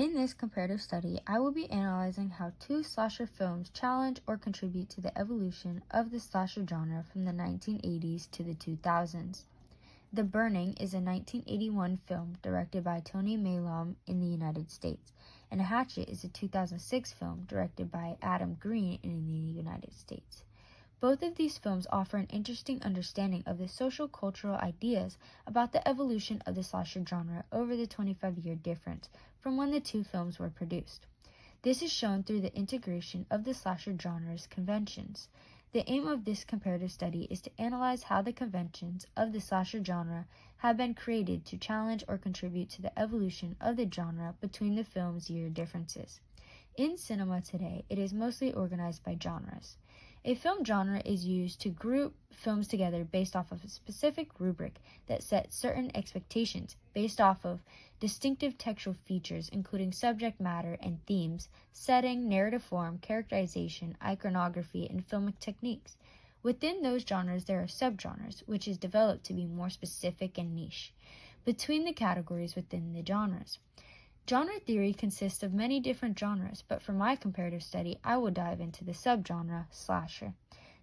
In this comparative study, I will be analyzing how two slasher films challenge or contribute to the evolution of the slasher genre from the 1980s to the 2000s. The Burning is a 1981 film directed by Tony Maylam in the United States, and Hatchet is a 2006 film directed by Adam Green in the United States. Both of these films offer an interesting understanding of the social-cultural ideas about the evolution of the slasher genre over the 25-year difference from when the two films were produced. This is shown through the integration of the slasher genre's conventions. The aim of this comparative study is to analyze how the conventions of the slasher genre have been created to challenge or contribute to the evolution of the genre between the films' year differences. In cinema today, it is mostly organized by genres. A film genre is used to group films together based off of a specific rubric that sets certain expectations based off of distinctive textual features including subject matter and themes, setting, narrative form, characterization, iconography, and filmic techniques. Within those genres, there are subgenres, which is developed to be more specific and niche between the categories within the genres. Genre theory consists of many different genres, but for my comparative study, I will dive into the subgenre slasher.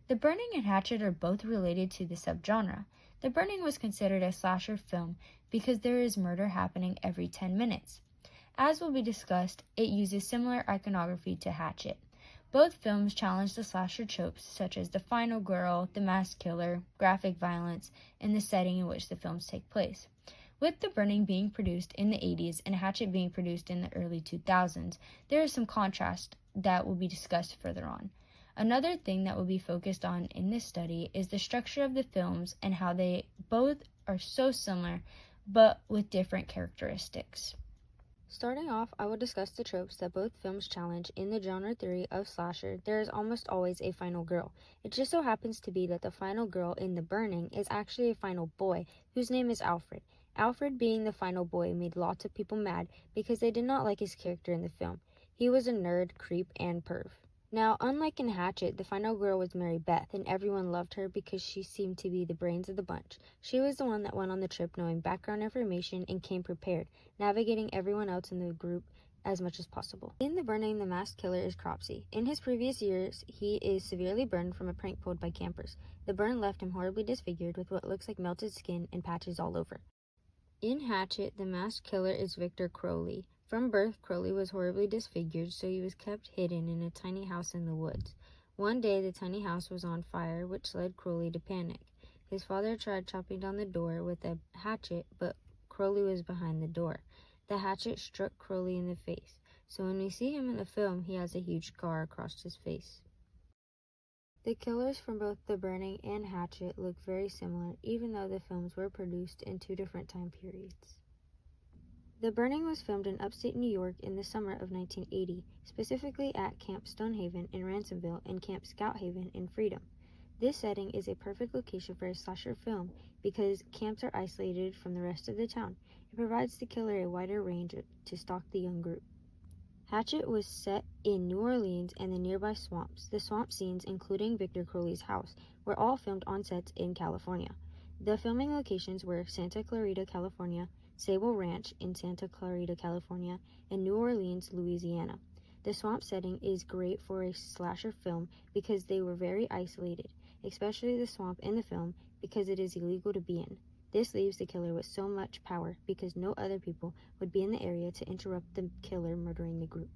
The Burning and Hatchet are both related to the subgenre. The Burning was considered a slasher film because there is murder happening every 10 minutes. As will be discussed, it uses similar iconography to Hatchet. Both films challenge the slasher tropes such as the final girl, the masked killer, graphic violence, and the setting in which the films take place. With The Burning being produced in the 80s and Hatchet being produced in the early 2000s, there is some contrast that will be discussed further on. Another thing that will be focused on in this study is the structure of the films and how they both are so similar but with different characteristics. Starting off, I will discuss the tropes that both films challenge. In the genre theory of slasher, there is almost always a final girl. It just so happens to be that the final girl in The Burning is actually a final boy whose name is Alfred. Alfred, being the final boy, made lots of people mad because they did not like his character in the film. He was a nerd, creep, and perv. Now, unlike in Hatchet, the final girl was Mary Beth, and everyone loved her because she seemed to be the brains of the bunch. She was the one that went on the trip knowing background information and came prepared, navigating everyone else in the group as much as possible. In The Burning, the masked killer is Cropsey. In his previous years, he is severely burned from a prank pulled by campers. The burn left him horribly disfigured with what looks like melted skin and patches all over. In Hatchet, the masked killer is Victor Crowley. From birth, Crowley was horribly disfigured, so he was kept hidden in a tiny house in the woods. One day, the tiny house was on fire, which led Crowley to panic. His father tried chopping down the door with a hatchet, but Crowley was behind the door. The hatchet struck Crowley in the face, so when we see him in the film, he has a huge scar across his face. The killers from both The Burning and Hatchet look very similar, even though the films were produced in two different time periods. The Burning was filmed in upstate New York in the summer of 1980, specifically at Camp Stonehaven in Ransomville and Camp Scouthaven in Freedom. This setting is a perfect location for a slasher film because camps are isolated from the rest of the town. It provides the killer a wider range to stalk the young group. Hatchet was set in New Orleans and the nearby swamps. The swamp scenes, including Victor Crowley's house, were all filmed on sets in California. The filming locations were Santa Clarita, California, Sable Ranch in Santa Clarita, California, and New Orleans, Louisiana. The swamp setting is great for a slasher film because they were very isolated, especially the swamp in the film because it is illegal to be in. This leaves the killer with so much power because no other people would be in the area to interrupt the killer murdering the group.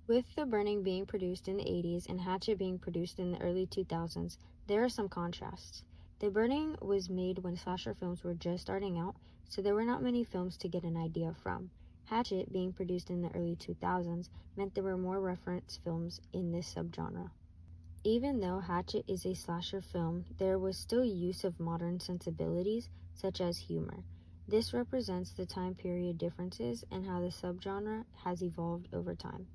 With The Burning being produced in the 80s and Hatchet being produced in the early 2000s, there are some contrasts. The Burning was made when slasher films were just starting out, so there were not many films to get an idea from. Hatchet, being produced in the early 2000s, meant there were more reference films in this subgenre. Even though Hatchet is a slasher film, there was still use of modern sensibilities, such as humor. This represents the time period differences and how the subgenre has evolved over time.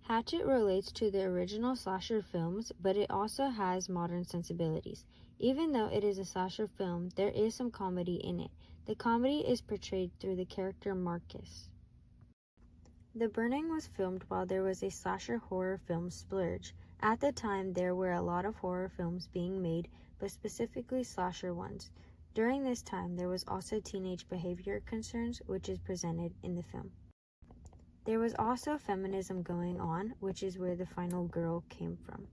Hatchet relates to the original slasher films, but it also has modern sensibilities. Even though it is a slasher film, there is some comedy in it. The comedy is portrayed through the character Marcus. The Burning was filmed while there was a slasher horror film splurge. At the time, there were a lot of horror films being made, but specifically slasher ones. During this time, there was also teenage behavior concerns, which is presented in the film. There was also feminism going on, which is where the final girl came from.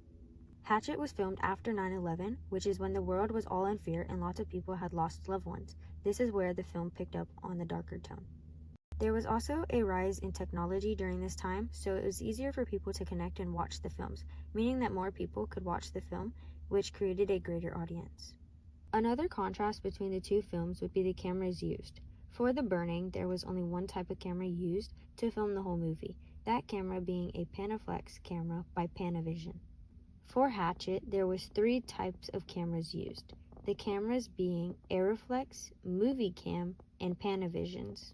Hatchet was filmed after 9/11, which is when the world was all in fear and lots of people had lost loved ones. This is where the film picked up on the darker tone. There was also a rise in technology during this time, so it was easier for people to connect and watch the films, meaning that more people could watch the film, which created a greater audience. Another contrast between the two films would be the cameras used. For The Burning, there was only one type of camera used to film the whole movie, that camera being a Panaflex camera by Panavision. For Hatchet, there was 3 types of cameras used, the cameras being Aeroflex, Moviecam, and Panavisions.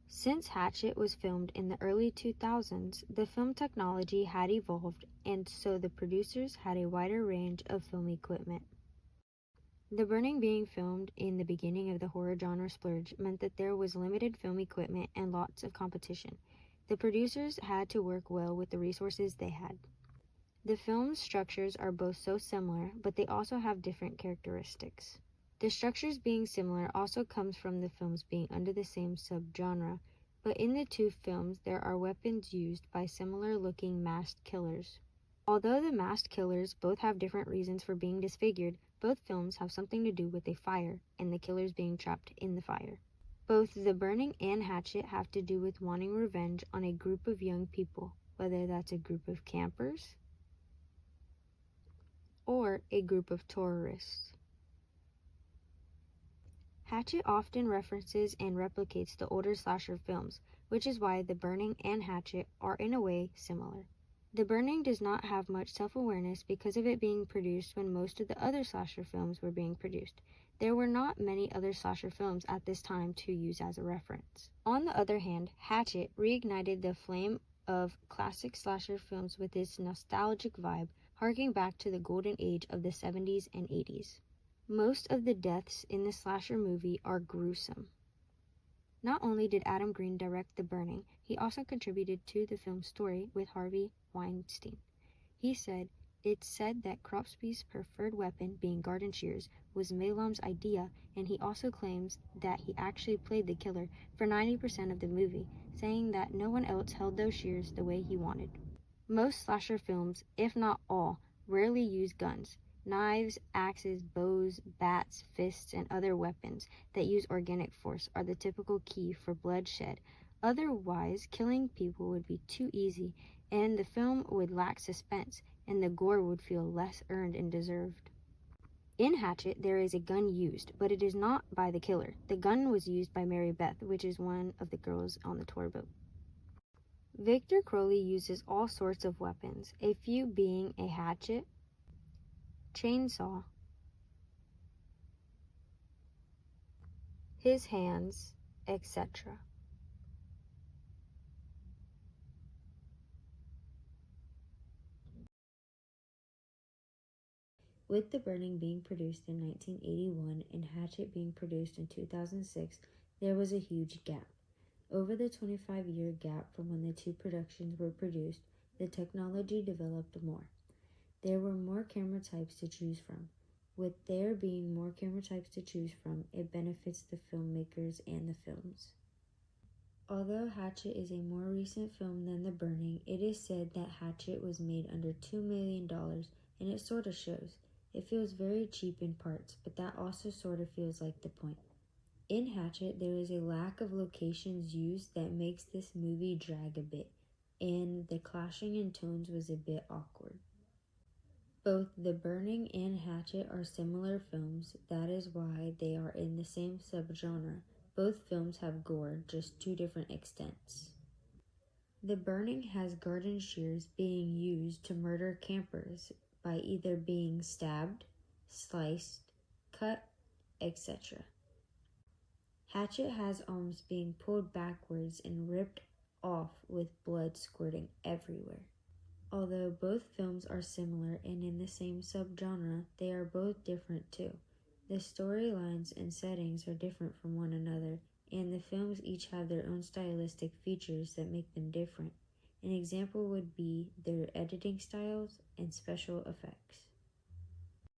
Since Hatchet was filmed in the early 2000s, the film technology had evolved, and so the producers had a wider range of film equipment. The Burning being filmed in the beginning of the horror genre splurge meant that there was limited film equipment and lots of competition. The producers had to work well with the resources they had. The film's structures are both so similar, but they also have different characteristics. The structures being similar also comes from the films being under the same subgenre, but in the two films there are weapons used by similar-looking masked killers. Although the masked killers both have different reasons for being disfigured, both films have something to do with a fire and the killers being trapped in the fire. Both The Burning and Hatchet have to do with wanting revenge on a group of young people, whether that's a group of campers or a group of tourists. Hatchet often references and replicates the older slasher films, which is why The Burning and Hatchet are in a way similar. The Burning does not have much self-awareness because of it being produced when most of the other slasher films were being produced. There were not many other slasher films at this time to use as a reference. On the other hand, Hatchet reignited the flame of classic slasher films with its nostalgic vibe, harking back to the golden age of the 70s and 80s. Most of the deaths in the slasher movie are gruesome. Not only did Adam Green direct The Burning, he also contributed to the film's story with Harvey Weinstein. He said, "It's said that Cropsey's preferred weapon, being garden shears, was Malam's idea, and he also claims that he actually played the killer for 90% of the movie, saying that no one else held those shears the way he wanted." Most slasher films, if not all, rarely use guns. Knives, axes, bows, bats, fists, and other weapons that use organic force are the typical key for bloodshed. Otherwise, killing people would be too easy, and the film would lack suspense, and the gore would feel less earned and deserved. In Hatchet, there is a gun used, but it is not by the killer. The gun was used by Mary Beth, which is one of the girls on the tour boat. Victor Crowley uses all sorts of weapons, a few being a hatchet, chainsaw, his hands, etc. With The Burning being produced in 1981 and Hatchet being produced in 2006, there was a huge gap. Over the 25-year gap from when the two productions were produced, the technology developed more. There were more camera types to choose from. With there being more camera types to choose from, it benefits the filmmakers and the films. Although Hatchet is a more recent film than The Burning, it is said that Hatchet was made under $2 million, and it sort of shows. It feels very cheap in parts, but that also sort of feels like the point. In Hatchet, there is a lack of locations used that makes this movie drag a bit, and the clashing in tones was a bit awkward. Both The Burning and Hatchet are similar films, that is why they are in the same subgenre. Both films have gore, just to different extents. The Burning has garden shears being used to murder campers by either being stabbed, sliced, cut, etc. Hatchet has arms being pulled backwards and ripped off with blood squirting everywhere. Although both films are similar and in the same subgenre, they are both different too. The storylines and settings are different from one another, and the films each have their own stylistic features that make them different. An example would be their editing styles and special effects.